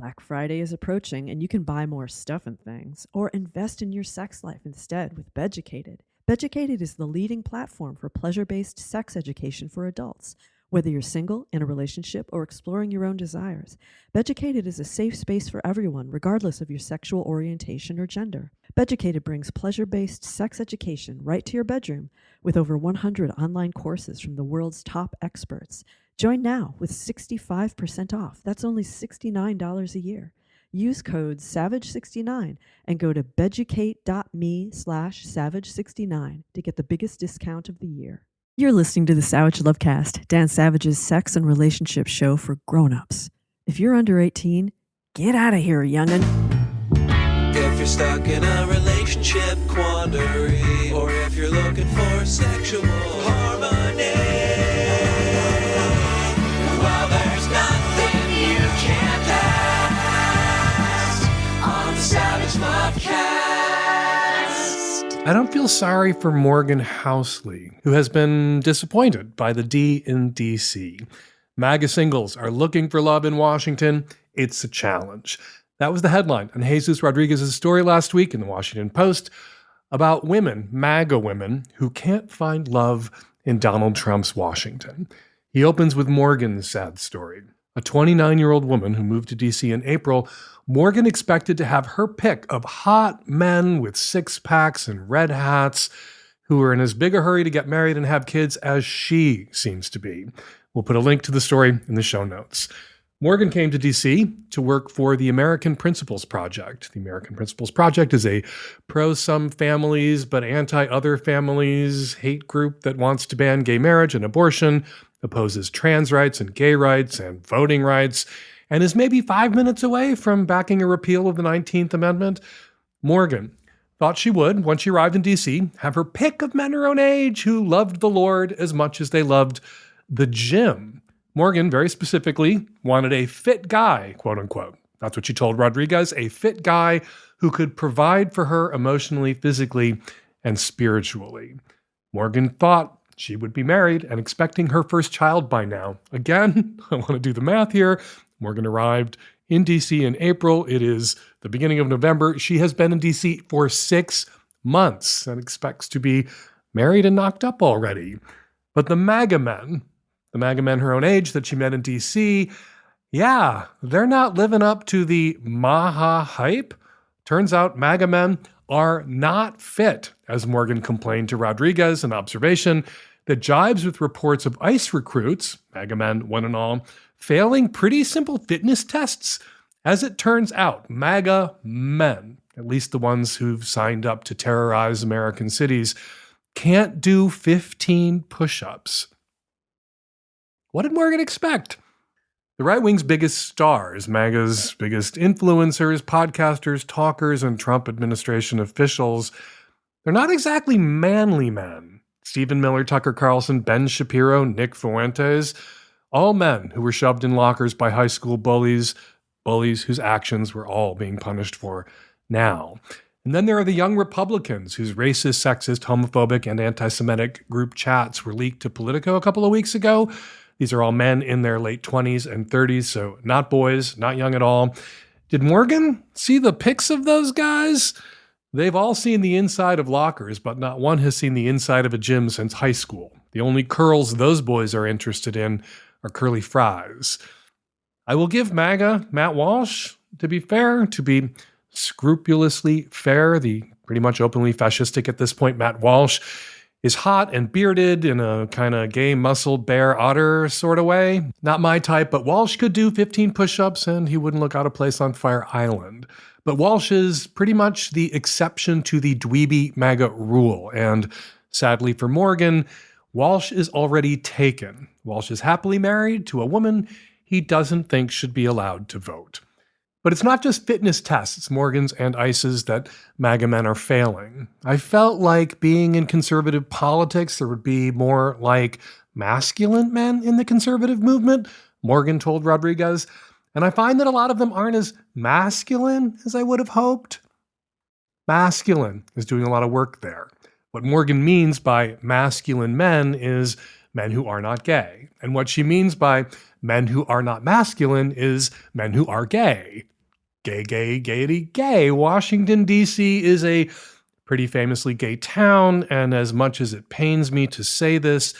Black Friday is approaching and you can buy more stuff and things, or invest in your sex life instead with Beducated. Beducated is the leading platform for pleasure-based sex education for adults. Whether you're single, in a relationship, or exploring your own desires, Beducated is a safe space for everyone, regardless of your sexual orientation or gender. Beducated brings pleasure-based sex education right to your bedroom with over 100 online courses from the world's top experts. Join now with 65% off. That's only $69 a year. Use code SAVAGE69 and go to beducate.me/savage69 to get the biggest discount of the year. You're listening to the Savage Lovecast, Dan Savage's sex and relationship show for grown-ups. If you're under 18, get out of here, young'un. If you're stuck in a relationship quandary, or if you're looking for sexual harmony, well, there's nothing you can't ask on the Savage Lovecast. I don't feel sorry for Morgan Housley, who has been disappointed by the D in DC. MAGA singles are looking for love in Washington. It's a challenge. That was the headline on Jesus Rodriguez's story last week in the Washington Post about women, MAGA women, who can't find love in Donald Trump's Washington. He opens with Morgan's sad story. A 29-year-old woman who moved to D.C. in April, Morgan expected to have her pick of hot men with six-packs and red hats who are in as big a hurry to get married and have kids as she seems to be. We'll put a link to the story in the show notes. Morgan came to D.C. to work for the American Principles Project. The American Principles Project is a pro-some families but anti-other families hate group that wants to ban gay marriage and abortion, opposes trans rights and gay rights and voting rights, and is maybe 5 minutes away from backing a repeal of the 19th Amendment. Morgan thought she would, once she arrived in D.C., have her pick of men her own age who loved the Lord as much as they loved the gym. Morgan, very specifically, wanted a fit guy, quote unquote. That's what she told Rodriguez, a fit guy who could provide for her emotionally, physically, and spiritually. Morgan thought she would be married and expecting her first child by now. Again, I want to do the math here. Morgan arrived in D.C. in April. It is the beginning of November. She has been in D.C. for 6 months and expects to be married and knocked up already. But the MAGA men her own age that she met in D.C., yeah, they're not living up to the Maha hype. Turns out MAGA men are not fit, as Morgan complained to Rodriguez, an observation that jibes with reports of ICE recruits, MAGA men one and all, failing pretty simple fitness tests. As it turns out, MAGA men, at least the ones who've signed up to terrorize American cities, can't do 15 push-ups. What did Morgan expect? The right wing's biggest stars, MAGA's biggest influencers, podcasters, talkers, and Trump administration officials, they're not exactly manly men. Stephen Miller, Tucker Carlson, Ben Shapiro, Nick Fuentes, all men who were shoved in lockers by high school bullies whose actions we're all being punished for now. And then there are the young Republicans whose racist, sexist, homophobic, and anti-Semitic group chats were leaked to Politico a couple of weeks ago. These are all men in their late 20s and 30s, so not boys, not young at all. Did Morgan see the pics of those guys? They've all seen the inside of lockers, but not one has seen the inside of a gym since high school. The only curls those boys are interested in are curly fries. I will give MAGA Matt Walsh, to be fair, to be scrupulously fair, the pretty much openly fascistic at this point Matt Walsh, is hot and bearded in a kind of gay muscled bear otter sort of way. Not my type, but Walsh could do 15 push-ups and he wouldn't look out of place on Fire Island. But Walsh is pretty much the exception to the dweeby MAGA rule. And sadly for Morgan, Walsh is already taken. Walsh is happily married to a woman he doesn't think should be allowed to vote. But it's not just fitness tests, Morgan's and ICE's, that MAGA men are failing. I felt like being in conservative politics, there would be more like masculine men in the conservative movement, Morgan told Rodriguez. And I find that a lot of them aren't as masculine as I would have hoped. Masculine is doing a lot of work there. What Morgan means by masculine men is men who are not gay. And what she means by men who are not masculine is men who are gay. Gay, gay, gayety, gay. Washington, D.C. is a pretty famously gay town, and as much as it pains me to say this,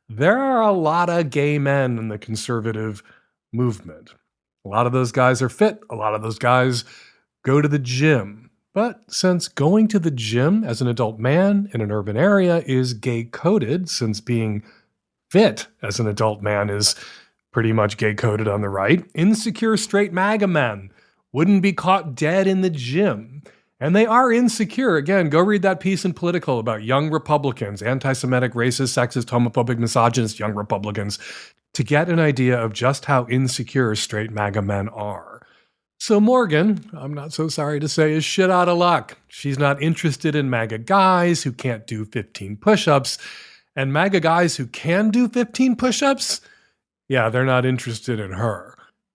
there are a lot of gay men in the conservative movement. A lot of those guys are fit. A lot of those guys go to the gym. But since going to the gym as an adult man in an urban area is gay-coded, since being fit as an adult man is pretty much gay-coded on the right, insecure straight MAGA men wouldn't be caught dead in the gym. And they are insecure. Again, go read that piece in Political about young Republicans, anti-Semitic, racist, sexist, homophobic, misogynist young Republicans, to get an idea of just how insecure straight MAGA men are. So Morgan, I'm not so sorry to say, is shit out of luck. She's not interested in MAGA guys who can't do 15 push-ups. And MAGA guys who can do 15 push-ups, yeah, they're not interested in her.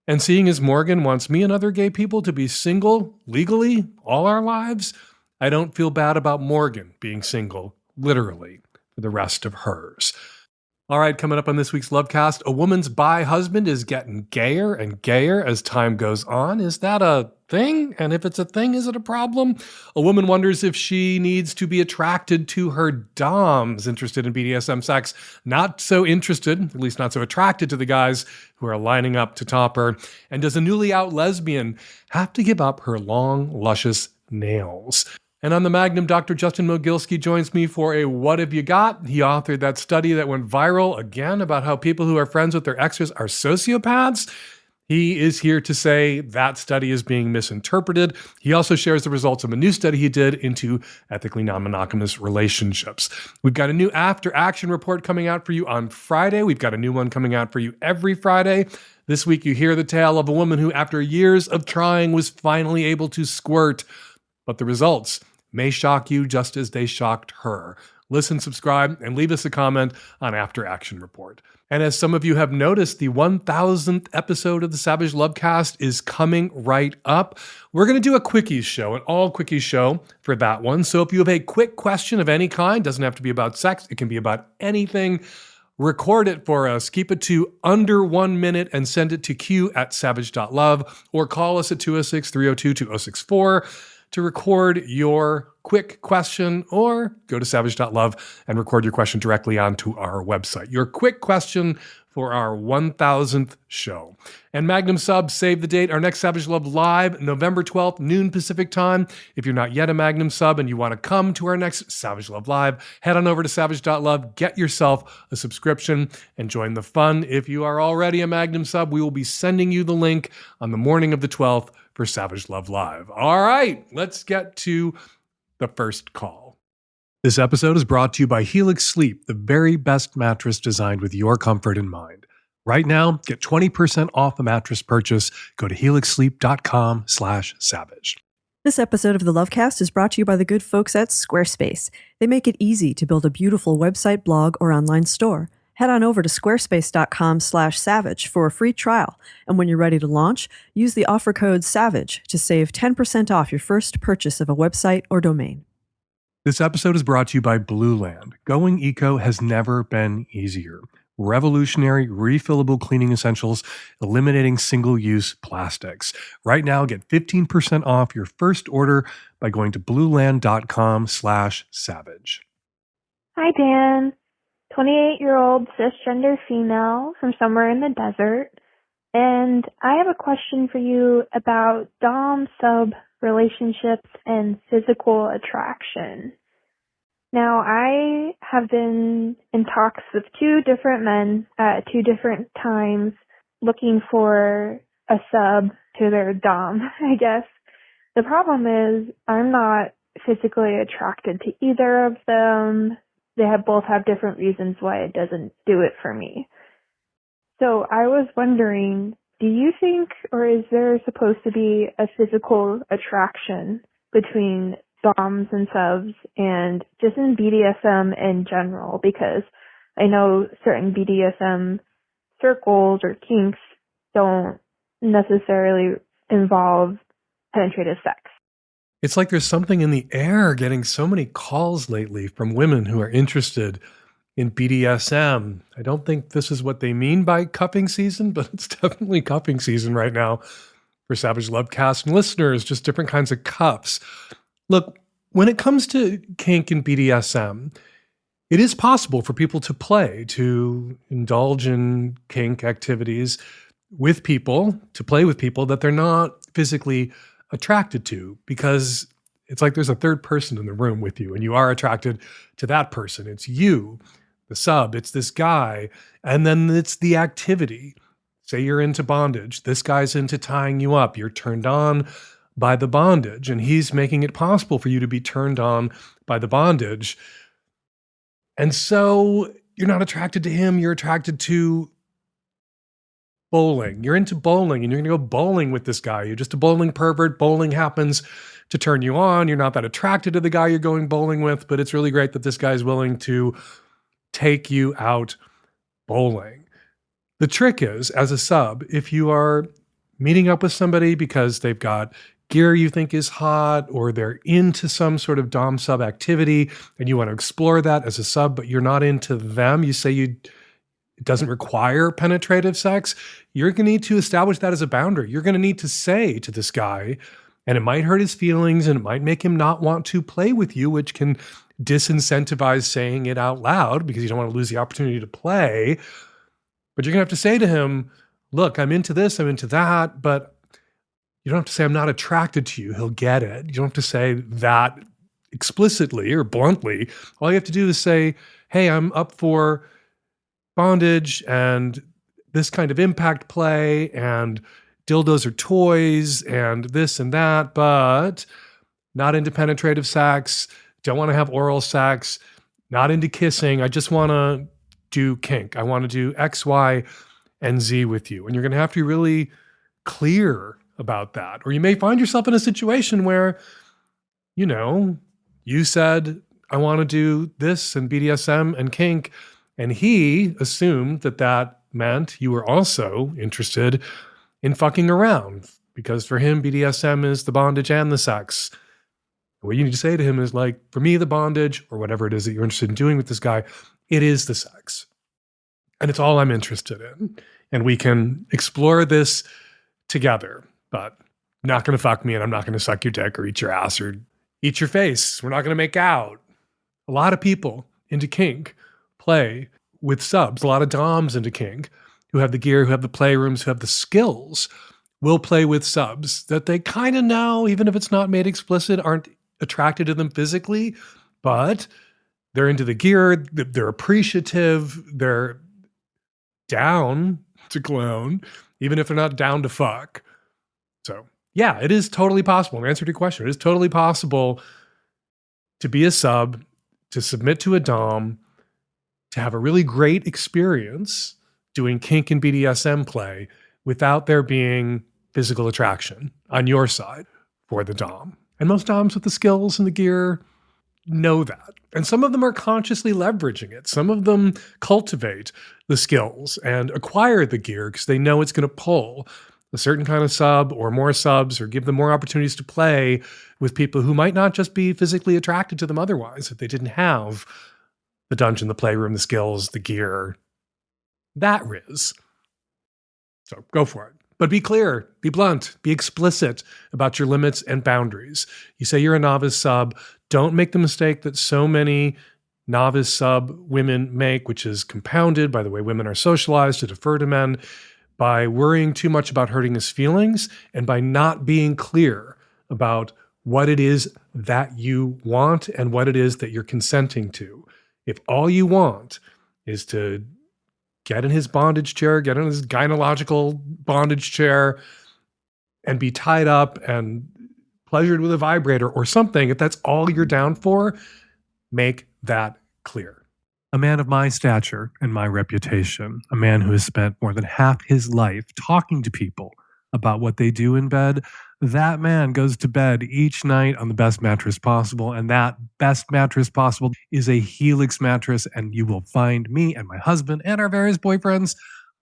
And seeing as Morgan wants me and other gay people to be single legally all our lives, I don't feel bad about Morgan being single, literally, for the rest of hers. All right, coming up on this week's Lovecast, a woman's bi husband is getting gayer and gayer as time goes on. Is that a thing? And if it's a thing, is it a problem? A woman wonders if she needs to be attracted to her doms, interested in BDSM sex, not so interested, at least not so attracted to the guys who are lining up to top her. And does a newly out lesbian have to give up her long, luscious nails? And on the Magnum, Dr. Justin Mogilski joins me for a What Have You Got? He authored that study that went viral again about how people who are friends with their exes are sociopaths. He is here to say that study is being misinterpreted. He also shares the results of a new study he did into ethically non-monogamous relationships. We've got a new after action report coming out for you on Friday. We've got a new one coming out for you every Friday. This week you hear the tale of a woman who, after years of trying, was finally able to squirt. But the results may shock you just as they shocked her. Listen, subscribe, and leave us a comment on After Action Report. And as some of you have noticed, the 1000th episode of the Savage Lovecast is coming right up. We're going to do a quickies show, an all quickies show for that one. So if you have a quick question of any kind, doesn't have to be about sex, it can be about anything, record it for us. Keep it to under 1 minute and send it to q@savage.love or call us at 206-302-2064 to record your quick question, or go to savage.love and record your question directly onto our website. Your quick question for our 1000th show. And Magnum subs, save the date. Our next Savage Love Live, November 12th, noon Pacific time. If you're not yet a Magnum sub and you want to come to our next Savage Love Live, head on over to savage.love, get yourself a subscription, and join the fun. If you are already a Magnum sub, we will be sending you the link on the morning of the 12th for Savage Love Live. All right, let's get to the first call. This episode is brought to you by Helix Sleep, the very best mattress designed with your comfort in mind. Right now, get 20% off a mattress purchase. Go to helixsleep.com/savage. This episode of the Lovecast is brought to you by the good folks at Squarespace. They make it easy to build a beautiful website, blog, or online store. Head on over to squarespace.com/savage for a free trial. And when you're ready to launch, use the offer code SAVAGE to save 10% off your first purchase of a website or domain. This episode is brought to you by Blue Land. Going eco has never been easier. Revolutionary, refillable cleaning essentials, eliminating single-use plastics. Right now, get 15% off your first order by going to blueland.com/savage. Hi, Dan. 28-year-old cisgender female from somewhere in the desert. And I have a question for you about dom-sub relationships and physical attraction. Now, I have been in talks with two different men at two different times looking for a sub to their dom, I guess. The problem is I'm not physically attracted to either of them. They both have different reasons why it doesn't do it for me. So I was wondering, do you think, or is there supposed to be a physical attraction between doms and subs and just in BDSM in general? Because I know certain BDSM circles or kinks don't necessarily involve penetrative sex. It's like there's something in the air getting so many calls lately from women who are interested in BDSM. I don't think this is what they mean by cuffing season, but it's definitely cuffing season right now for Savage Lovecast and listeners, just different kinds of cups. Look, when it comes to kink and BDSM, it is possible for people to play, to indulge in kink activities with people, to play with people that they're not physically attracted to, because it's like there's a third person in the room with you and you are attracted to that person. It's you, the sub, it's this guy, and then it's the activity. Say you're into bondage. This guy's into tying you up. You're turned on by the bondage, and he's making it possible for you to be turned on by the bondage. And so you're not attracted to him, you're attracted to bowling. You're into bowling and you're going to go bowling with this guy. You're just a bowling pervert. Bowling happens to turn you on. You're not that attracted to the guy you're going bowling with, but it's really great that this guy's willing to take you out bowling. The trick is, as a sub, if you are meeting up with somebody because they've got gear you think is hot, or they're into some sort of dom sub activity and you want to explore that as a sub, but you're not into them, you say it doesn't require penetrative sex, you're going to need to establish that as a boundary. You're going to need to say to this guy, and it might hurt his feelings and it might make him not want to play with you, which can disincentivize saying it out loud because you don't want to lose the opportunity to play. But you're going to have to say to him, look, I'm into this, I'm into that, but you don't have to say I'm not attracted to you. He'll get it. You don't have to say that explicitly or bluntly. All you have to do is say, hey, I'm up for bondage and this kind of impact play, and dildos are toys and this and that, but not into penetrative sex, don't want to have oral sex, not into kissing. I just want to do kink. I want to do X, Y, and Z with you. And you're going to have to be really clear about that. Or you may find yourself in a situation where, you said, I want to do this and BDSM and kink, and he assumed that meant you were also interested in fucking around, because for him, BDSM is the bondage and the sex. What you need to say to him is like, for me, the bondage, or whatever it is that you're interested in doing with this guy, it is the sex. And it's all I'm interested in. And we can explore this together, but you're not going to fuck me, and I'm not going to suck your dick or eat your ass or eat your face. We're not going to make out. A lot of people into kink play with subs. A lot of doms into kink who have the gear, who have the playrooms, who have the skills, will play with subs that they kind of know, even if it's not made explicit, aren't attracted to them physically, but they're into the gear, they're appreciative, they're down to clown, even if they're not down to fuck. So yeah, it is totally possible. In answer to your question, it is totally possible to be a sub, to submit to a dom, to have a really great experience doing kink and BDSM play without there being physical attraction on your side for the dom. And most doms with the skills and the gear know that. And some of them are consciously leveraging it. Some of them cultivate the skills and acquire the gear because they know it's going to pull a certain kind of sub or more subs, or give them more opportunities to play with people who might not just be physically attracted to them otherwise if they didn't have the dungeon, the playroom, the skills, the gear. That Riz. So go for it. But be clear, be blunt, be explicit about your limits and boundaries. You say you're a novice sub. Don't make the mistake that so many novice sub women make, which is compounded by the way women are socialized to defer to men, by worrying too much about hurting his feelings and by not being clear about what it is that you want and what it is that you're consenting to. If all you want is to get in his bondage chair, get in his gynecological bondage chair, and be tied up and pleasured with a vibrator or something, if that's all you're down for, make that clear. A man of my stature and my reputation, a man who has spent more than half his life talking to people about what they do in bed, that man goes to bed each night on the best mattress possible, and that best mattress possible is a Helix mattress, and you will find me and my husband and our various boyfriends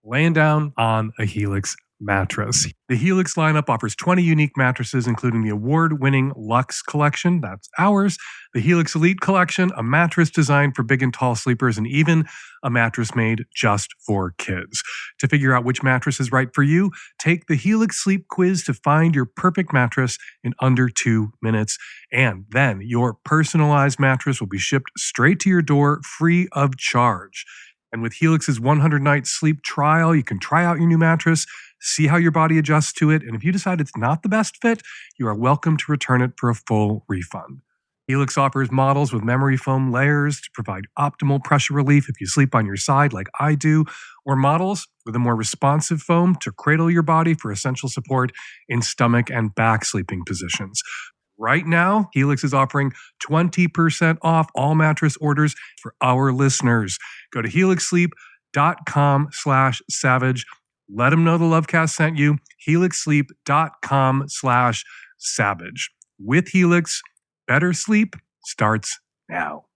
laying down on a Helix mattress. The Helix lineup offers 20 unique mattresses, including the award-winning Luxe collection, that's ours, the Helix Elite collection, a mattress designed for big and tall sleepers, and even a mattress made just for kids. To figure out which mattress is right for you, take the Helix Sleep Quiz to find your perfect mattress in under 2 minutes. And then your personalized mattress will be shipped straight to your door free of charge. And with Helix's 100-night sleep trial, you can try out your new mattress, see how your body adjusts to it, and if you decide it's not the best fit, you are welcome to return it for a full refund. Helix offers models with memory foam layers to provide optimal pressure relief if you sleep on your side like I do, or models with a more responsive foam to cradle your body for essential support in stomach and back sleeping positions. Right now, Helix is offering 20% off all mattress orders for our listeners. Go to helixsleep.com/savage. Let them know the Lovecast sent you. helixsleep.com/savage. With Helix, better sleep starts now.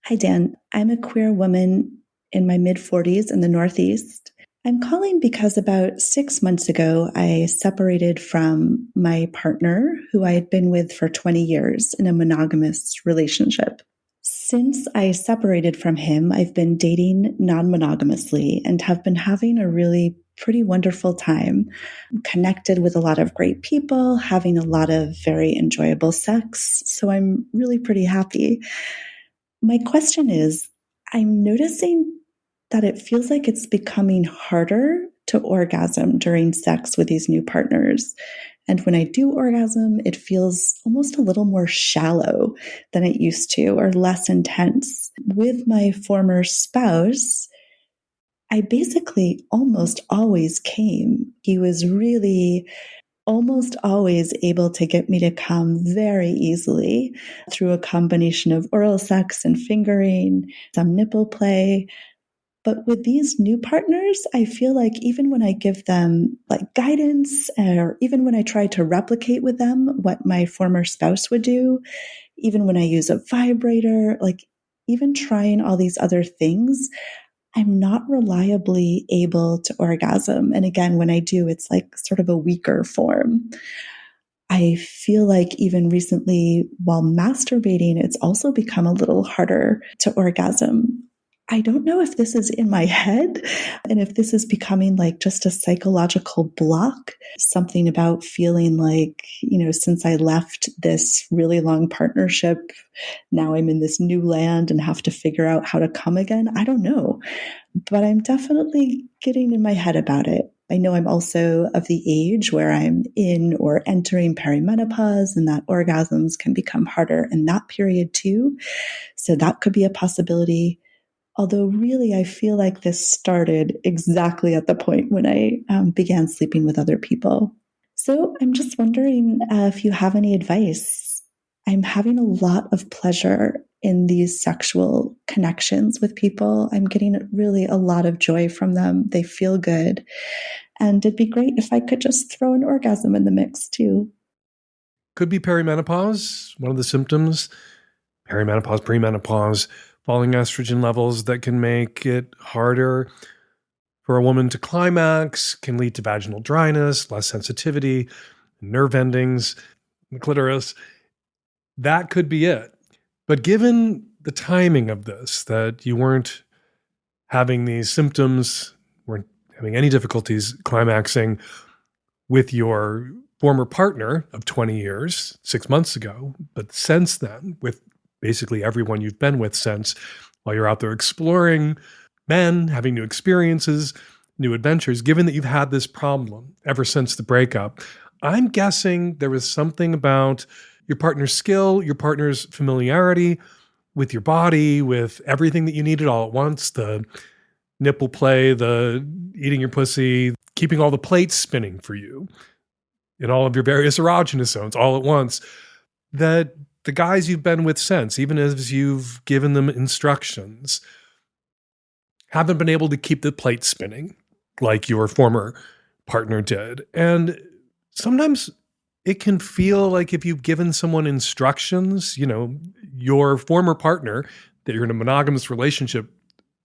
Hi, Dan. I'm a queer woman in my mid-40s in the Northeast. I'm calling because about 6 months ago, I separated from my partner, who I had been with for 20 years in a monogamous relationship. Since I separated from him, I've been dating non-monogamously and have been having a really pretty wonderful time. I'm connected with a lot of great people, having a lot of very enjoyable sex, so I'm really pretty happy. My question is, I'm noticing that it feels like it's becoming harder to orgasm during sex with these new partners. And when I do orgasm, it feels almost a little more shallow than it used to, or less intense. With my former spouse, I basically almost always came. He was really almost always able to get me to come very easily through a combination of oral sex and fingering, some nipple play. But with these new partners, I feel like even when I give them like guidance, or even when I try to replicate with them what my former spouse would do, even when I use a vibrator, like even trying all these other things, I'm not reliably able to orgasm. And again, when I do, it's like sort of a weaker form. I feel like even recently while masturbating, it's also become a little harder to orgasm. I don't know if this is in my head and if this is becoming like just a psychological block, something about feeling like, since I left this really long partnership, now I'm in this new land and have to figure out how to come again. I don't know, but I'm definitely getting in my head about it. I know I'm also of the age where I'm in or entering perimenopause, and that orgasms can become harder in that period too. So that could be a possibility. Although really, I feel like this started exactly at the point when I began sleeping with other people. So I'm just wondering if you have any advice. I'm having a lot of pleasure in these sexual connections with people. I'm getting really a lot of joy from them. They feel good. And it'd be great if I could just throw an orgasm in the mix too. Could be perimenopause, one of the symptoms. Perimenopause, premenopause, falling estrogen levels that can make it harder for a woman to climax, can lead to vaginal dryness, less sensitivity, nerve endings, the clitoris. That could be it. But given the timing of this, that you weren't having these symptoms, weren't having any difficulties climaxing with your former partner of 20 years, 6 months ago, but since then, with basically everyone you've been with since, while you're out there exploring men, having new experiences, new adventures, given that you've had this problem ever since the breakup, I'm guessing there was something about your partner's skill, your partner's familiarity with your body, with everything that you needed all at once, the nipple play, the eating your pussy, keeping all the plates spinning for you in all of your various erogenous zones all at once, that the guys you've been with since, even as you've given them instructions, haven't been able to keep the plate spinning like your former partner did. And sometimes it can feel like if you've given someone instructions, your former partner, that you're in a monogamous relationship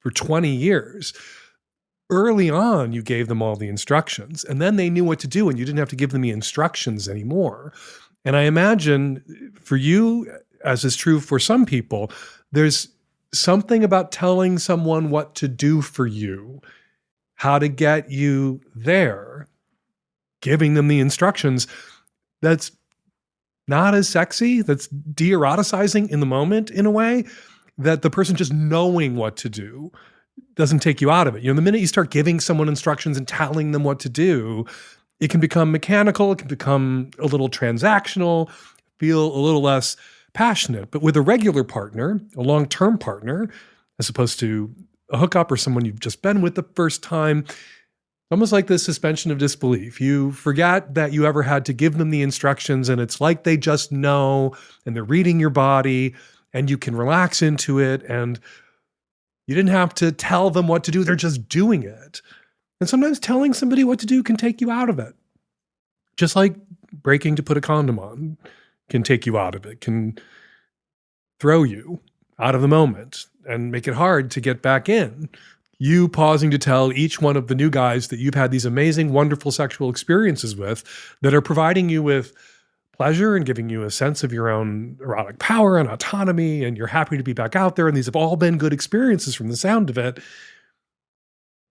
for 20 years, early on, you gave them all the instructions, and then they knew what to do, and you didn't have to give them the instructions anymore. And I imagine for you, as is true for some people, there's something about telling someone what to do for you, how to get you there, giving them the instructions, that's not as sexy, that's de-eroticizing in the moment in a way, that the person just knowing what to do doesn't take you out of it. You know, the minute you start giving someone instructions and telling them what to do, it can become mechanical, it can become a little transactional, feel a little less passionate. But with a regular partner, a long-term partner, as opposed to a hookup or someone you've just been with the first time, almost like this suspension of disbelief. You forget that you ever had to give them the instructions, and it's like they just know, and they're reading your body, and you can relax into it, and you didn't have to tell them what to do. They're just doing it. And sometimes telling somebody what to do can take you out of it. Just like breaking to put a condom on can take you out of it, can throw you out of the moment and make it hard to get back in. You pausing to tell each one of the new guys that you've had these amazing, wonderful sexual experiences with that are providing you with pleasure and giving you a sense of your own erotic power and autonomy, and you're happy to be back out there, and these have all been good experiences from the sound of it.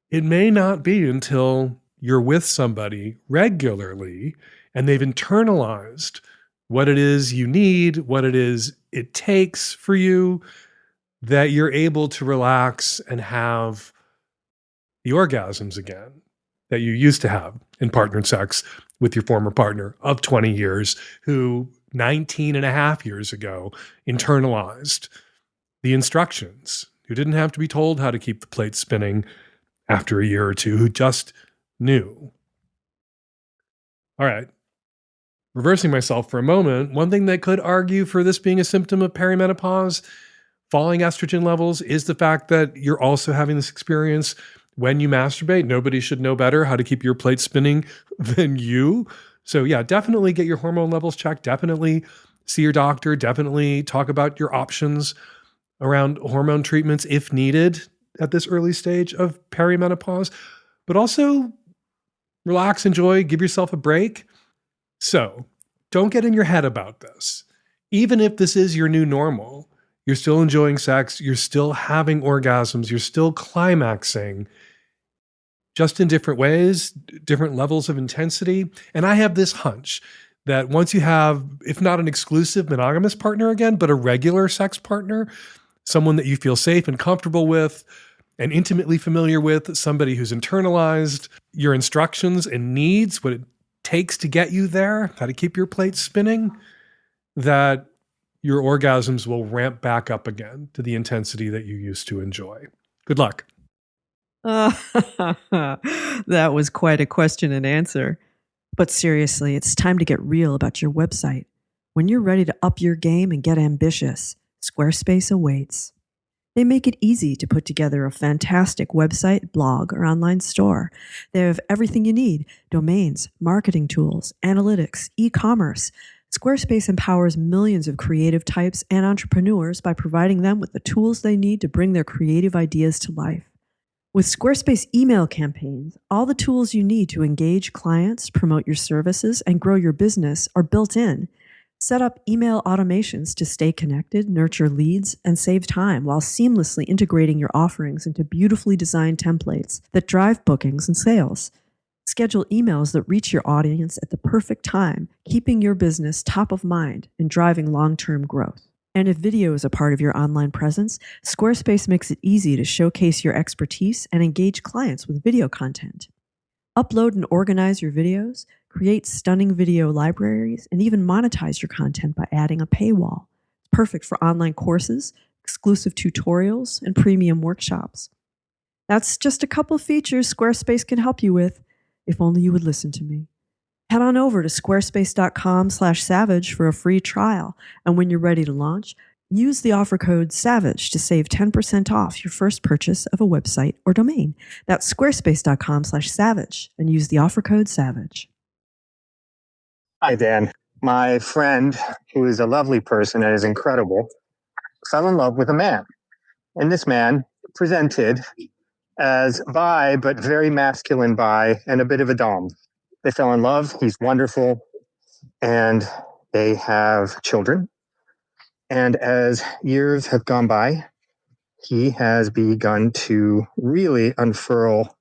It may not be until you're with somebody regularly and they've internalized what it is you need, what it is it takes for you, that you're able to relax and have the orgasms again that you used to have in partnered sex with your former partner of 20 years, who 19 and a half years ago internalized the instructions, who didn't have to be told how to keep the plate spinning after a year or two, who just knew. All right. Reversing myself for a moment, one thing that could argue for this being a symptom of perimenopause, falling estrogen levels, is the fact that you're also having this experience when you masturbate. Nobody should know better how to keep your plate spinning than you. So yeah, definitely get your hormone levels checked. Definitely see your doctor. Definitely talk about your options around hormone treatments if needed at this early stage of perimenopause. But also relax, enjoy, give yourself a break. So don't get in your head about this. Even if this is your new normal, you're still enjoying sex, you're still having orgasms, you're still climaxing, just in different ways, different levels of intensity. And I have this hunch that once you have, if not an exclusive monogamous partner again, but a regular sex partner, someone that you feel safe and comfortable with and intimately familiar with, somebody who's internalized your instructions and needs, what it takes to get you there, how to keep your plate spinning, that your orgasms will ramp back up again to the intensity that you used to enjoy. Good luck. That was quite a question and answer. But seriously, it's time to get real about your website. When you're ready to up your game and get ambitious, Squarespace awaits. They make it easy to put together a fantastic website, blog, or online store. They have everything you need: domains, marketing tools, analytics, e-commerce. Squarespace empowers millions of creative types and entrepreneurs by providing them with the tools they need to bring their creative ideas to life. With Squarespace email campaigns, all the tools you need to engage clients, promote your services, and grow your business are built in. Set up email automations to stay connected, nurture leads, and save time while seamlessly integrating your offerings into beautifully designed templates that drive bookings and sales. Schedule emails that reach your audience at the perfect time, keeping your business top of mind and driving long-term growth. And if video is a part of your online presence, Squarespace makes it easy to showcase your expertise and engage clients with video content. Upload and organize your videos, create stunning video libraries, and even monetize your content by adding a paywall. It's perfect for online courses, exclusive tutorials, and premium workshops. That's just a couple features Squarespace can help you with, if only you would listen to me. Head on over to squarespace.com/savage for a free trial, and when you're ready to launch, use the offer code SAVAGE to save 10% off your first purchase of a website or domain. That's squarespace.com/savage and use the offer code SAVAGE. Hi, Dan. My friend, who is a lovely person and is incredible, fell in love with a man. And this man presented as bi, but very masculine bi, and a bit of a dom. They fell in love. He's wonderful. And they have children. And as years have gone by, he has begun to really unfurl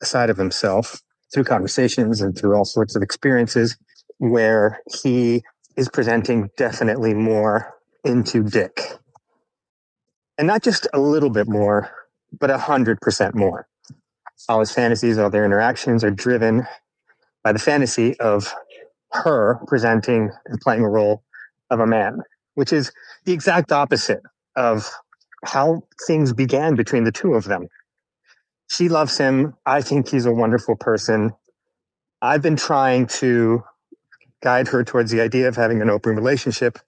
a side of himself through conversations and through all sorts of experiences where he is presenting definitely more into dick. And not just a little bit more, but 100% more. All his fantasies, all their interactions are driven by the fantasy of her presenting and playing a role of a man, which is the exact opposite of how things began between the two of them. She loves him. I think he's a wonderful person. I've been trying to guide her towards the idea of having an open relationship,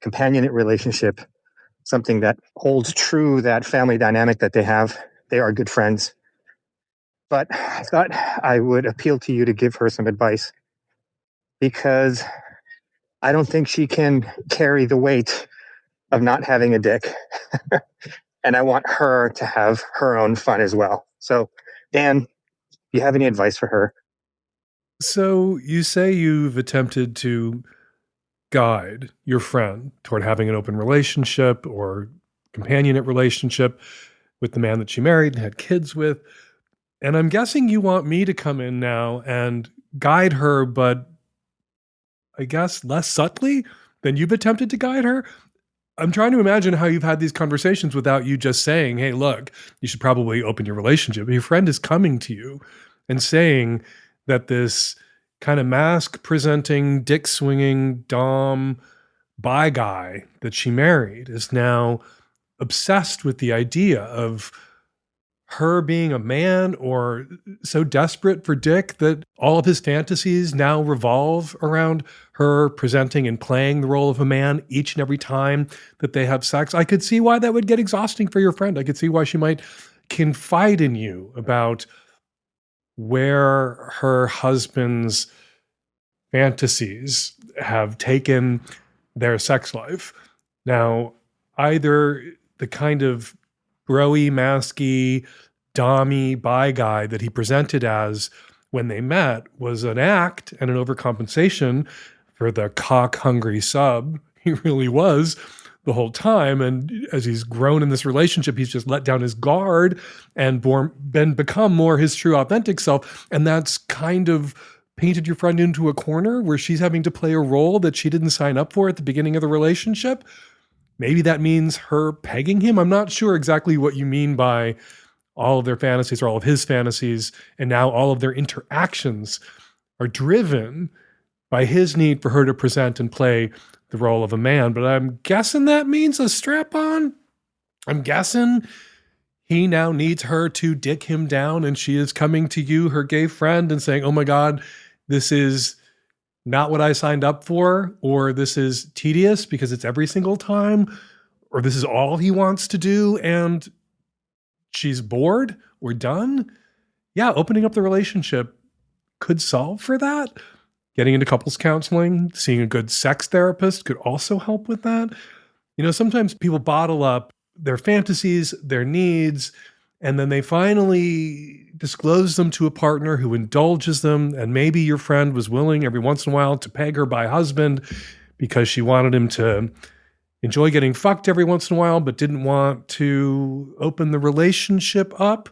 companionate relationship, something that holds true that family dynamic that they have. They are good friends. But I thought I would appeal to you to give her some advice, because I don't think she can carry the weight of not having a dick. And I want her to have her own fun as well. So, Dan, do you have any advice for her? So you say you've attempted to guide your friend toward having an open relationship or companionate relationship with the man that she married and had kids with. And I'm guessing you want me to come in now and guide her, but I guess less subtly than you've attempted to guide her. I'm trying to imagine how you've had these conversations without you just saying, hey, look, you should probably open your relationship. Your friend is coming to you and saying that this kind of mask presenting, dick swinging, dom, bi guy that she married is now obsessed with the idea of her being a man, or so desperate for dick that all of his fantasies now revolve around her presenting and playing the role of a man each and every time that they have sex. I could see why that would get exhausting for your friend. I could see why she might confide in you about where her husband's fantasies have taken their sex life. Now, either the kind of broy, masky, dommy bi guy that he presented as when they met was an act and an overcompensation for the cock-hungry sub he really was the whole time. And as he's grown in this relationship, he's just let down his guard and become more his true authentic self. And that's kind of painted your friend into a corner where she's having to play a role that she didn't sign up for at the beginning of the relationship. Maybe that means her pegging him. I'm not sure exactly what you mean by all of their fantasies or all of his fantasies, and now all of their interactions are driven by his need for her to present and play the role of a man. But I'm guessing that means a strap-on. I'm guessing he now needs her to dick him down, and she is coming to you, her gay friend, and saying, oh my God, this is not what I signed up for, or this is tedious because it's every single time, or this is all he wants to do and she's bored or done. Yeah, opening up the relationship could solve for that. Getting into couples counseling, seeing a good sex therapist could also help with that. You know, sometimes people bottle up their fantasies, their needs, and then they finally disclose them to a partner who indulges them. And maybe your friend was willing every once in a while to peg her bi husband because she wanted him to enjoy getting fucked every once in a while, but didn't want to open the relationship up,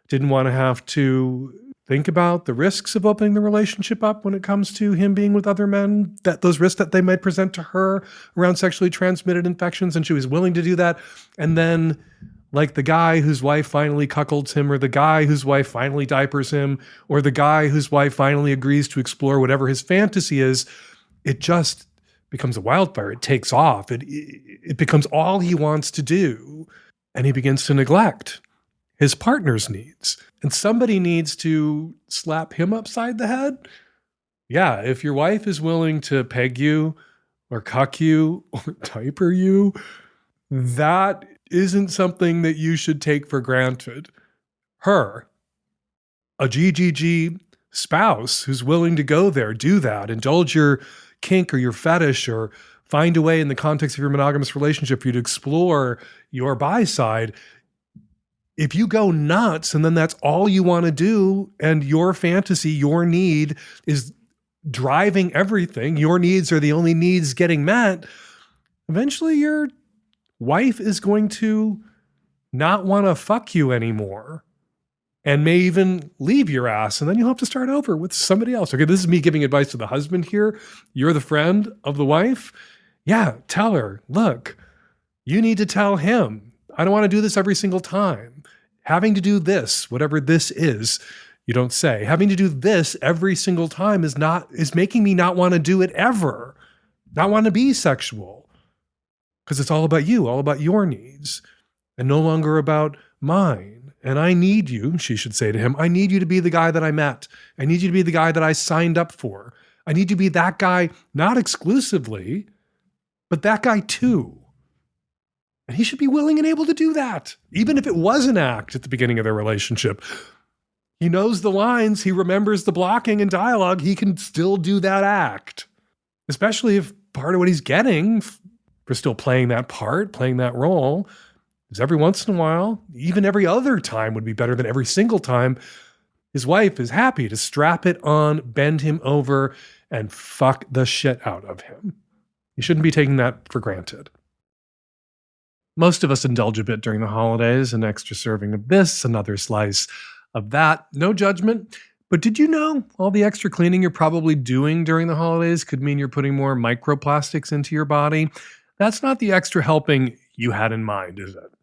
didn't want to have to think about the risks of opening the relationship up when it comes to him being with other men, that those risks that they might present to her around sexually transmitted infections. And she was willing to do that. And then, like the guy whose wife finally cuckolds him, or the guy whose wife finally diapers him, or the guy whose wife finally agrees to explore whatever his fantasy is, it just becomes a wildfire. It takes off. It becomes all he wants to do. And he begins to neglect his partner's needs. And somebody needs to slap him upside the head. Yeah, if your wife is willing to peg you or cuck you or diaper you, that isn't something that you should take for granted. Her, a GGG spouse who's willing to go there, do that, indulge your kink or your fetish, or find a way in the context of your monogamous relationship for you to explore your bi side, if you go nuts and then that's all you want to do and your fantasy, your need is driving everything, your needs are the only needs getting met, eventually your wife is going to not want to fuck you anymore and may even leave your ass. And then you'll have to start over with somebody else. Okay, this is me giving advice to the husband here. You're the friend of the wife. Yeah, tell her, look, you need to tell him, I don't want to do this every single time. Having to do this, whatever this is, you don't say. Having to do this every single time is making me not want to do it ever. Not want to be sexual. Because it's all about you, all about your needs, and no longer about mine. And I need you, she should say to him, I need you to be the guy that I met. I need you to be the guy that I signed up for. I need you to be that guy, not exclusively, but that guy too. And he should be willing and able to do that, even if it was an act at the beginning of their relationship. He knows the lines, he remembers the blocking and dialogue, he can still do that act. Especially if part of what he's getting for still playing that part, playing that role, is every once in a while, even every other time would be better than every single time, his wife is happy to strap it on, bend him over, and fuck the shit out of him. You shouldn't be taking that for granted. Most of us indulge a bit during the holidays, an extra serving of this, another slice of that. No judgment. But did you know all the extra cleaning you're probably doing during the holidays could mean you're putting more microplastics into your body? That's not the extra helping you had in mind, is it?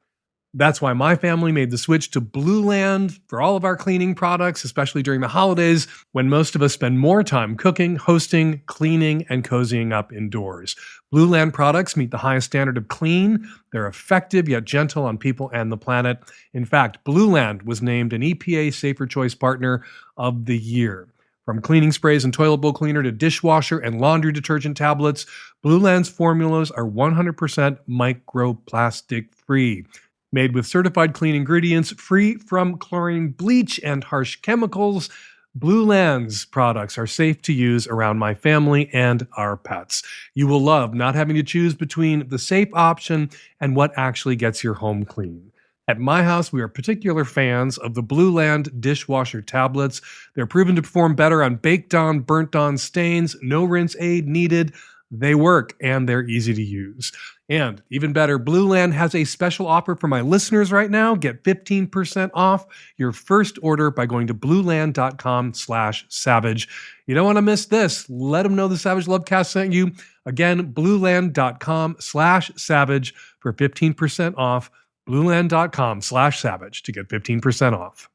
That's why my family made the switch to Blue Land for all of our cleaning products, especially during the holidays when most of us spend more time cooking, hosting, cleaning, and cozying up indoors. Blue Land products meet the highest standard of clean. They're effective yet gentle on people and the planet. In fact, Blue Land was named an EPA Safer Choice Partner of the Year. From cleaning sprays and toilet bowl cleaner to dishwasher and laundry detergent tablets, Blue Land's formulas are 100% microplastic free. Made with certified clean ingredients, free from chlorine, bleach, and harsh chemicals, Blue Land's products are safe to use around my family and our pets. You will love not having to choose between the safe option and what actually gets your home clean. At my house, we are particular fans of the Blue Land dishwasher tablets. They're proven to perform better on baked-on, burnt-on stains, no rinse aid needed. They work, and they're easy to use. And even better, Blue Land has a special offer for my listeners right now. Get 15% off your first order by going to blueland.com/savage. You don't want to miss this. Let them know the Savage Lovecast sent you. Again, blueland.com/savage for 15% off. blueland.com/savage to get 15% off.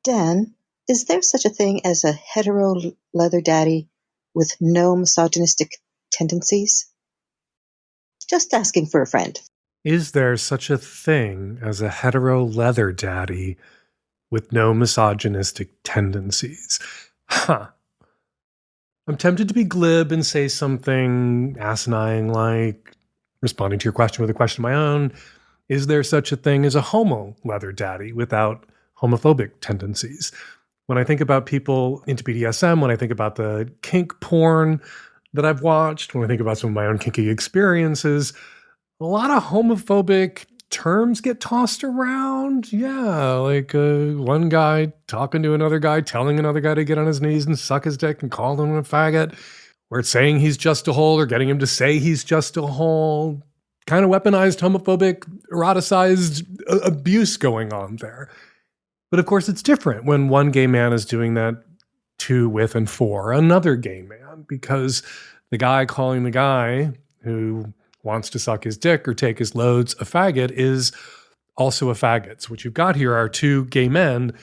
Dan, is there such a thing as a hetero leather daddy with no misogynistic tendencies? Just asking for a friend. Is there such a thing as a hetero leather daddy with no misogynistic tendencies? I'm tempted to be glib and say something asinine like, responding to your question with a question of my own, is there such a thing as a homo leather daddy without homophobic tendencies? When I think about people into BDSM, when I think about the kink porn that I've watched, when I think about some of my own kinky experiences, a lot of homophobic terms get tossed around. Yeah, like one guy talking to another guy, telling another guy to get on his knees and suck his dick and call him a faggot, or it's saying he's just a hole or getting him to say he's just a hole. Kind of weaponized, homophobic, eroticized abuse going on there. But of course, it's different when one gay man is doing that to, with, and for another gay man, because the guy calling the guy who wants to suck his dick or take his loads a faggot is also a faggot. So what you've got here are two gay men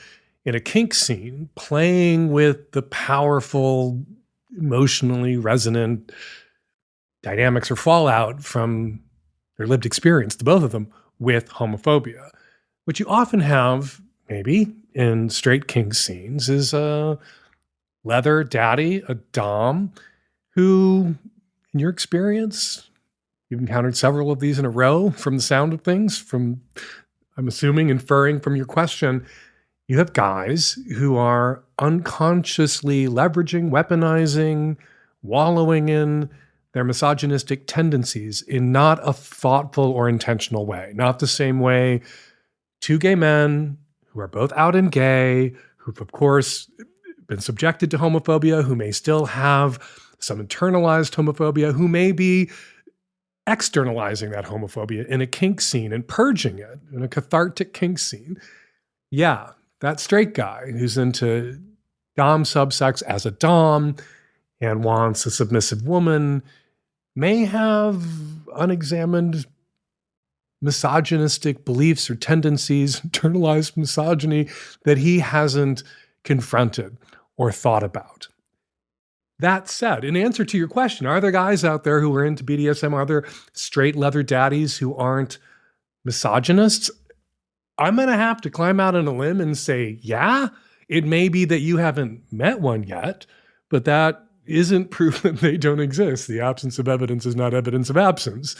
in a kink scene playing with the powerful, emotionally resonant dynamics or fallout from their lived experience, the both of them, with homophobia. What you often have, maybe, in straight kink scenes is a leather daddy, a dom, who, in your experience, you've encountered several of these in a row from the sound of things, from, I'm assuming, inferring from your question, you have guys who are unconsciously leveraging, weaponizing, wallowing in their misogynistic tendencies in not a thoughtful or intentional way, not the same way two gay men who are both out and gay, who've, of course, been subjected to homophobia, who may still have some internalized homophobia, who may be externalizing that homophobia in a kink scene and purging it in a cathartic kink scene. Yeah, that straight guy who's into dom subsex as a dom and wants a submissive woman may have unexamined misogynistic beliefs or tendencies, internalized misogyny that he hasn't confronted or thought about. That said, in answer to your question, are there guys out there who are into BDSM? Are there straight leather daddies who aren't misogynists? I'm going to have to climb out on a limb and say, yeah, it may be that you haven't met one yet, but that isn't proof that they don't exist. The absence of evidence is not evidence of absence.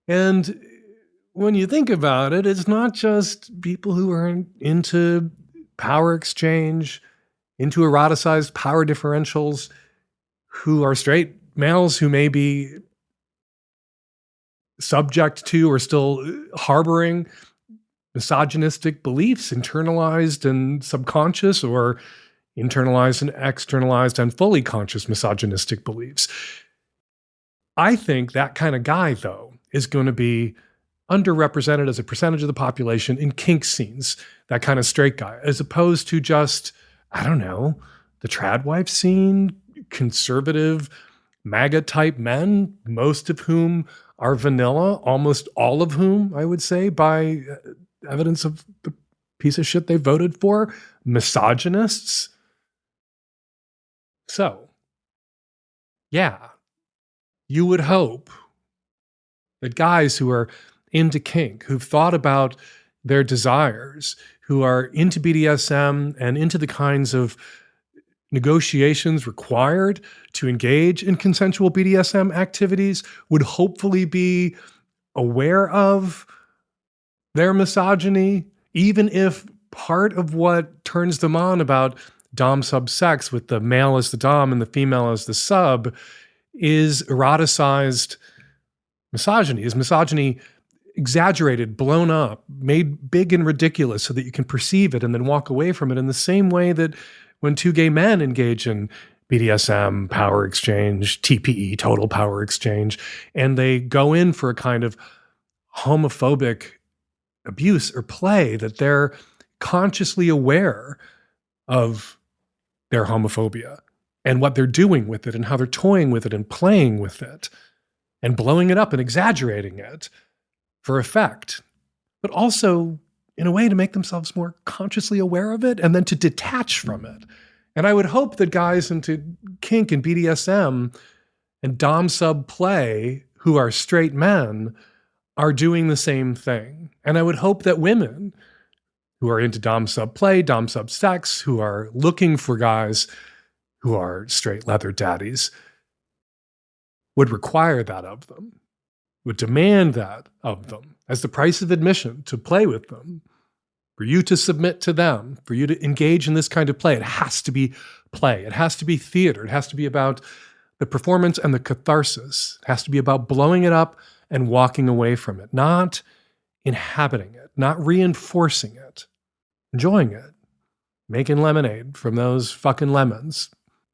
And when you think about it, it's not just people who are into power exchange, into eroticized power differentials, who are straight males who may be subject to or still harboring misogynistic beliefs, internalized and subconscious, or internalized and externalized and fully conscious misogynistic beliefs. I think that kind of guy, though, is going to be underrepresented as a percentage of the population in kink scenes, that kind of straight guy, as opposed to just, I don't know, the trad wife scene, conservative MAGA type men, most of whom are vanilla, almost all of whom, I would say, by evidence of the piece of shit they voted for, misogynists. So, yeah, you would hope that guys who are into kink, who've thought about their desires, who are into BDSM and into the kinds of negotiations required to engage in consensual BDSM activities, would hopefully be aware of their misogyny, even if part of what turns them on about dom sub sex, with the male as the dom and the female as the sub, is eroticized misogyny. Is misogyny exaggerated, blown up, made big and ridiculous so that you can perceive it and then walk away from it, in the same way that when two gay men engage in BDSM, power exchange, TPE, total power exchange, and they go in for a kind of homophobic abuse or play, that they're consciously aware of their homophobia and what they're doing with it and how they're toying with it and playing with it and blowing it up and exaggerating it for effect, but also in a way to make themselves more consciously aware of it and then to detach from it. And I would hope that guys into kink and BDSM and dom sub play who are straight men are doing the same thing. And I would hope that women who are into dom sub play, dom sub sex, who are looking for guys who are straight leather daddies, would require that of them, would demand that of them as the price of admission to play with them. For you to submit to them, for you to engage in this kind of play, it has to be play. It has to be theater. It has to be about the performance and the catharsis. It has to be about blowing it up and walking away from it, not inhabiting it, not reinforcing it, enjoying it, making lemonade from those fucking lemons,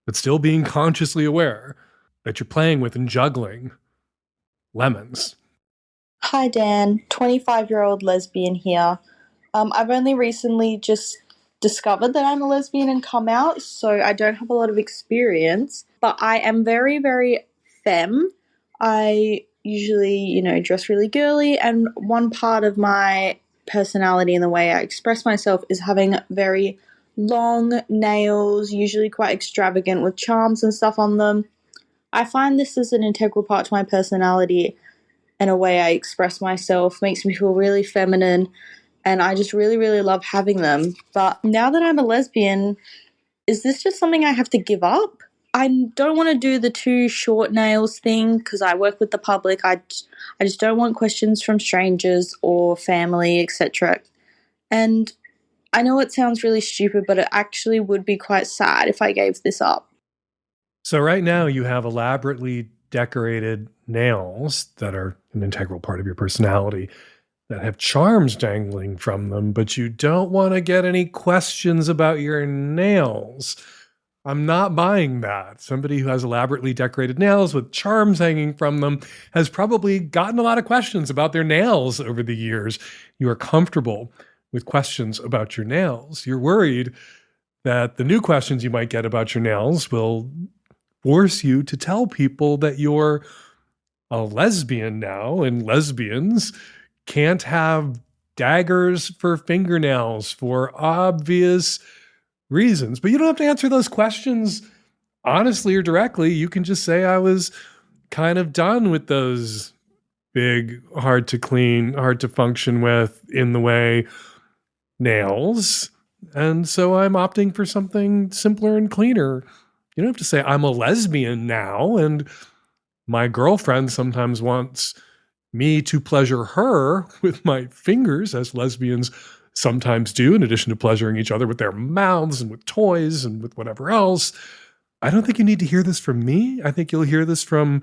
but still being consciously aware that you're playing with and juggling lemons. Hi Dan, 25-year-old lesbian here. I've only recently just discovered that I'm a lesbian and come out, so I don't have a lot of experience, but I am very, very femme. I usually, dress really girly, and one part of my personality and the way I express myself is having very long nails, usually quite extravagant with charms and stuff on them. I find this is an integral part to my personality and a way I express myself, makes me feel really feminine, and I just really, really love having them. But now that I'm a lesbian, is this just something I have to give up? I don't want to do the too short nails thing because I work with the public. I just don't want questions from strangers or family, etc. And I know it sounds really stupid, but it actually would be quite sad if I gave this up. So right now you have elaborately decorated nails that are an integral part of your personality. that have charms dangling from them, but you don't want to get any questions about your nails. I'm not buying that. Somebody who has elaborately decorated nails with charms hanging from them has probably gotten a lot of questions about their nails over the years. You are comfortable with questions about your nails. You're worried that the new questions you might get about your nails will force you to tell people that you're a lesbian now, and lesbians can't have daggers for fingernails for obvious reasons. But you don't have to answer those questions honestly or directly. You can just say, I was kind of done with those big, hard to clean, hard to function with in the way nails. And so I'm opting for something simpler and cleaner. You don't have to say, I'm a lesbian now, and my girlfriend sometimes wants me to pleasure her with my fingers, as lesbians sometimes do, in addition to pleasuring each other with their mouths and with toys and with whatever else. I don't think you need to hear this from me. I think you'll hear this from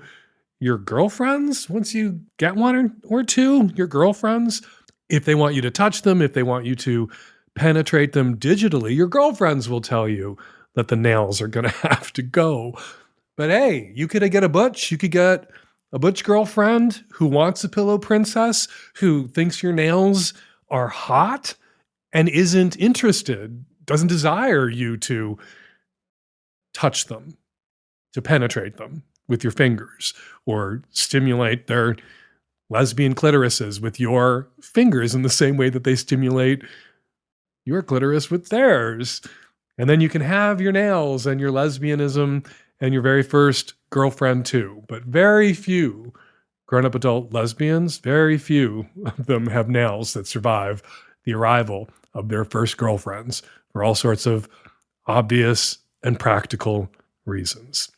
your girlfriends once you get one or two, your girlfriends. If they want you to touch them, if they want you to penetrate them digitally, your girlfriends will tell you that the nails are going to have to go. But hey, you could get a butch. You could get a butch girlfriend who wants a pillow princess, who thinks your nails are hot and isn't interested, doesn't desire you to touch them, to penetrate them with your fingers, or stimulate their lesbian clitorises with your fingers in the same way that they stimulate your clitoris with theirs. And then you can have your nails and your lesbianism and your very first girlfriend too. But very few grown-up adult lesbians, very few of them have nails that survive the arrival of their first girlfriends for all sorts of obvious and practical reasons.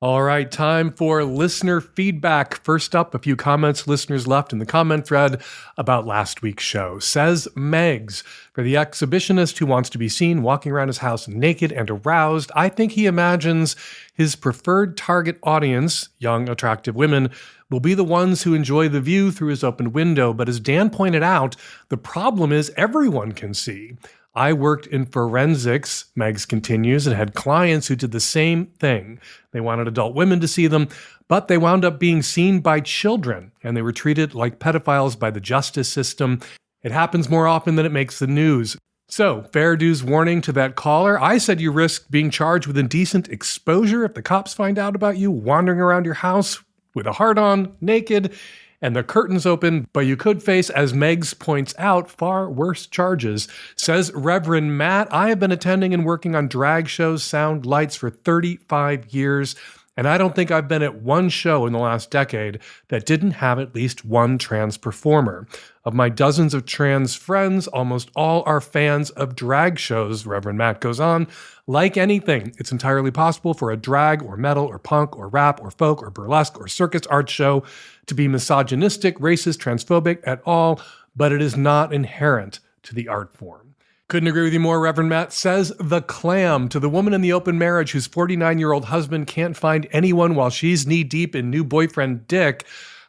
All right, time for listener feedback. First up, a few comments listeners left in the comment thread about last week's show. Says Megs, for the exhibitionist who wants to be seen walking around his house naked and aroused, I think he imagines his preferred target audience, young, attractive women, will be the ones who enjoy the view through his open window. But as Dan pointed out, the problem is everyone can see. I worked in forensics, Megs continues, and had clients who did the same thing. They wanted adult women to see them, but they wound up being seen by children, and they were treated like pedophiles by the justice system. It happens more often than it makes the news. So, fair dues warning to that caller. I said you risk being charged with indecent exposure if the cops find out about you wandering around your house with a heart on, naked, and the curtains open, but you could face, as Megs points out, far worse charges. Says Reverend Matt, I have been attending and working on drag shows, sound, lights for 35 years, and I don't think I've been at one show in the last decade that didn't have at least one trans performer. Of my dozens of trans friends, almost all are fans of drag shows, Reverend Matt goes on. Like anything, it's entirely possible for a drag or metal or punk or rap or folk or burlesque or circus art show to be misogynistic, racist, transphobic at all, but it is not inherent to the art form. Couldn't agree with you more, Reverend Matt. Says The Clam, to the woman in the open marriage whose 49-year-old husband can't find anyone while she's knee-deep in new boyfriend dick.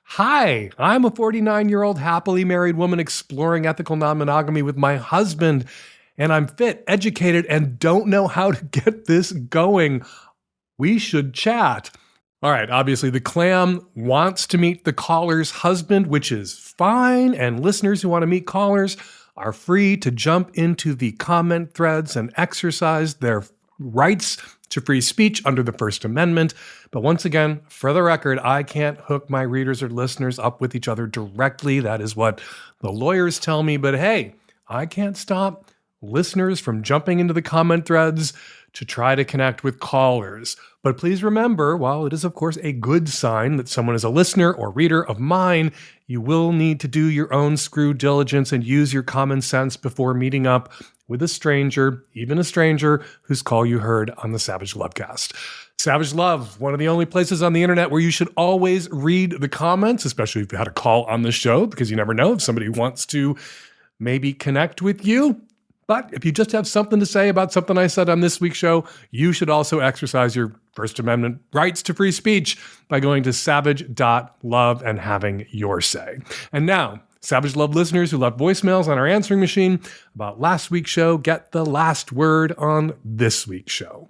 Hi, I'm a 49-year-old happily married woman exploring ethical non-monogamy with my husband, and I'm fit, educated, and don't know how to get this going. We should chat. All right, obviously the Clam wants to meet the caller's husband, which is fine, and listeners who want to meet callers are free to jump into the comment threads and exercise their rights to free speech under the First Amendment. But once again, for the record, I can't hook my readers or listeners up with each other directly. That is what the lawyers tell me. But hey, I can't stop listeners from jumping into the comment threads to try to connect with callers. But please remember, while it is of course a good sign that someone is a listener or reader of mine, you will need to do your own screw diligence and use your common sense before meeting up with a stranger, even a stranger whose call you heard on the Savage Lovecast. Savage Love, one of the only places on the internet where you should always read the comments, especially if you had a call on the show, because you never know if somebody wants to maybe connect with you. But if you just have something to say about something I said on this week's show, you should also exercise your First Amendment rights to free speech by going to savage.love and having your say. And now, Savage Love listeners who left voicemails on our answering machine about last week's show get the last word on this week's show.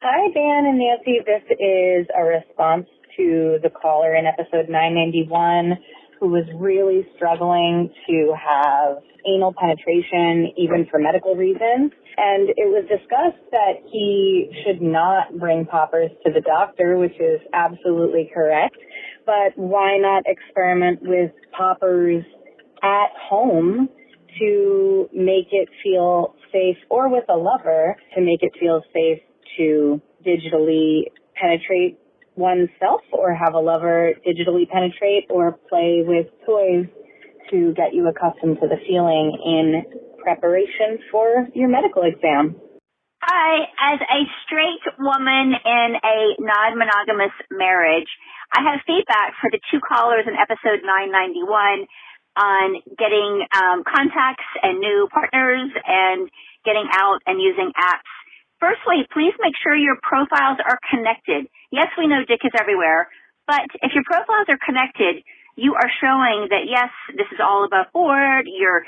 Hi, Dan and Nancy. This is a response to the caller in episode 991 who was really struggling to have anal penetration even for medical reasons. And it was discussed that he should not bring poppers to the doctor, which is absolutely correct. But why not experiment with poppers at home to make it feel safe, or with a lover to make it feel safe to digitally penetrate oneself, or have a lover digitally penetrate, or play with toys to get you accustomed to the feeling in preparation for your medical exam. Hi, as a straight woman in a non-monogamous marriage, I have feedback for the two callers in episode 991 on getting contacts and new partners and getting out and using apps. Firstly, please make sure your profiles are connected. Yes, we know dick is everywhere, but if your profiles are connected, you are showing that, yes, this is all above board, your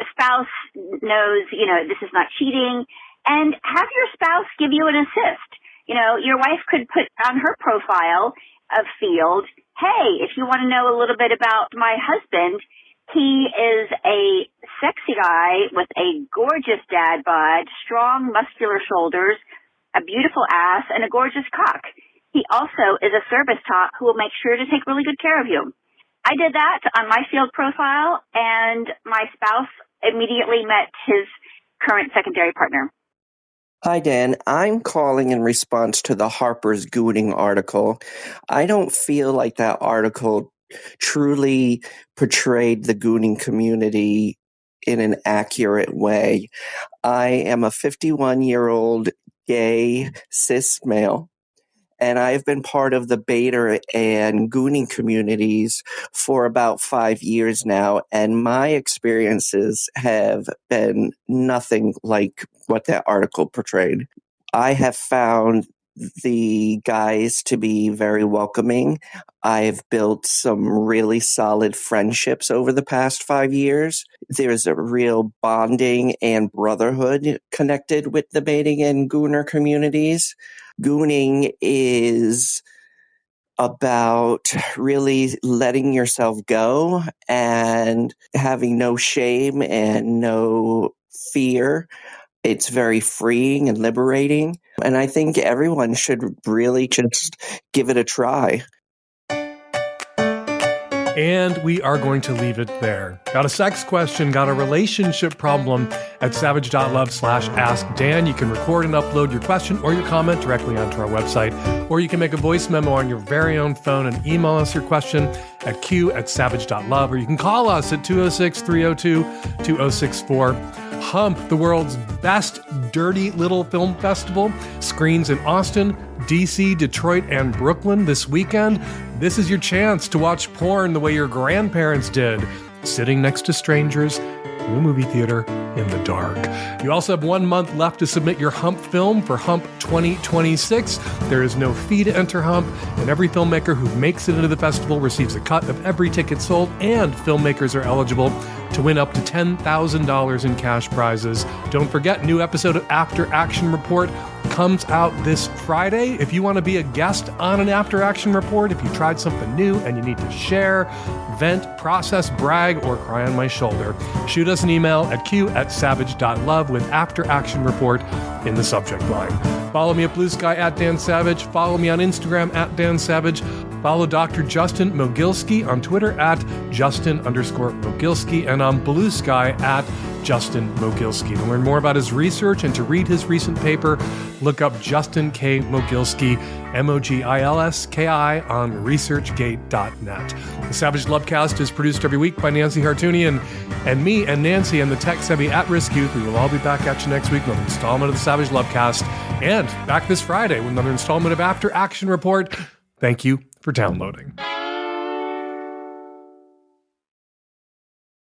spouse knows, this is not cheating, and have your spouse give you an assist. Your wife could put on her profile a field, hey, if you want to know a little bit about my husband, he is a sexy guy with a gorgeous dad bod, strong muscular shoulders, a beautiful ass, and a gorgeous cock. He also is a service top who will make sure to take really good care of you. I did that on my field profile, and my spouse immediately met his current secondary partner. Hi, Dan. I'm calling in response to the Harper's Gooning article. I don't feel like that article truly portrayed the gooning community in an accurate way. I am a 51-year-old gay cis male, and I've been part of the beta and gooning communities for about 5 years now, and my experiences have been nothing like what that article portrayed. I have found the guys to be very welcoming. I've built some really solid friendships over the past 5 years. There's a real bonding and brotherhood connected with the baiting and gooner communities. Gooning is about really letting yourself go and having no shame and no fear. It's very freeing and liberating. And I think everyone should really just give it a try. And we are going to leave it there. Got a sex question, got a relationship problem at savage.love/askdan. You can record and upload your question or your comment directly onto our website, or you can make a voice memo on your very own phone and email us your question at q@savage.love, or you can call us at 206-302-2064. Hump, the world's best dirty little film festival, screens in Austin, DC, Detroit, and Brooklyn this weekend. This is your chance to watch porn the way your grandparents did, sitting next to strangers in a movie theater in the dark. You also have 1 month left to submit your Hump film for Hump 2026. There is no fee to enter Hump, and every filmmaker who makes it into the festival receives a cut of every ticket sold, and filmmakers are eligible to win up to $10,000 in cash prizes. Don't forget, new episode of After Action Report comes out this Friday. If you want to be a guest on an After Action Report, if you tried something new and you need to share, vent, process, brag, or cry on my shoulder, shoot us an email at q@savage.love with After Action Report in the subject line. Follow me at Blue Sky at Dan Savage. Follow me on Instagram at Dan Savage. Follow Dr. Justin Mogilski on Twitter at Justin_Mogilski, and on Blue Sky at Justin Mogilski. To learn more about his research and to read his recent paper, look up Justin K. Mogilski, Mogilski, on researchgate.net. The Savage Lovecast is produced every week by Nancy Hartunian and me and Nancy and the tech-savvy at-risk youth. We will all be back at you next week with another installment of the Savage Lovecast, and back this Friday with another installment of After Action Report. Thank you for downloading.